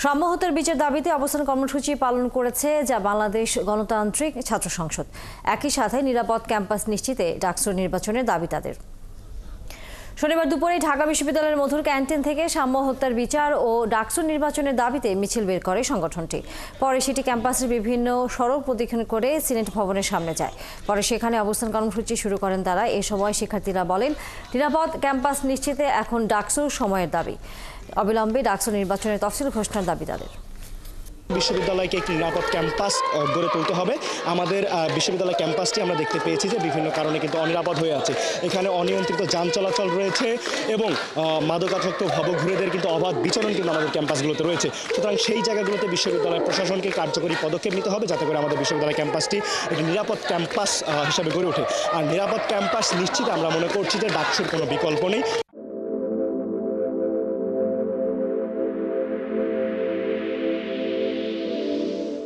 সাম্যহত্যার বিচার দাবিতে অবস্থান কর্মসূচি পালন করেছে যা বাংলাদেশ গণতান্ত্রিক ছাত্র সংসদ। একই সাথে নিরাপদ ক্যাম্পাস নিশ্চিতে ডাকসুর নির্বাচনের দাবি তাদের। শনিবার দুপুরে ঢাকা বিশ্ববিদ্যালয়ের মধুর ক্যান্টিন থেকে সাম্য হত্যার বিচার ও ডাকসুর নির্বাচনের দাবিতে মিছিল বের করে সংগঠনটি। পরে সেটি ক্যাম্পাসের বিভিন্ন সড়ক প্রদক্ষিণ করে সিনেট ভবনের সামনে যায়। পরে সেখানে অবস্থান কর্মসূচি শুরু করেন তারা। এ সময় শিক্ষার্থীরা বলেন, নিরাপদ ক্যাম্পাস নিশ্চিতে এখন ডাকসুর সময়ের দাবি। অবিলম্বে ডাকসু নির্বাচনের তফসিল ঘোষণার দাবি তাদের। বিশ্ববিদ্যালয়কে একটি নিরাপদ ক্যাম্পাস গড়ে তুলতে হবে। আমাদের বিশ্ববিদ্যালয় ক্যাম্পাসটি আমরা দেখতে পেয়েছি যে বিভিন্ন কারণে কিন্তু অনিরাপদ হয়ে আছে। এখানে অনিয়ন্ত্রিত যান চলাচল রয়েছে এবং মাদকাসক্ত ভবঘুরেদের কিন্তু অবাধ বিচরণ কিন্তু আমাদের ক্যাম্পাসগুলোতে রয়েছে। সুতরাং সেই জায়গাগুলোতে বিশ্ববিদ্যালয় প্রশাসনকে কার্যকরী পদক্ষেপ নিতে হবে যাতে করে আমাদের বিশ্ববিদ্যালয় ক্যাম্পাসটি একটি নিরাপদ ক্যাম্পাস হিসেবে গড়ে ওঠে। আর নিরাপদ ক্যাম্পাস নিশ্চিত আমরা মনে করছি যে ডাকসুর কোনো বিকল্প নেই।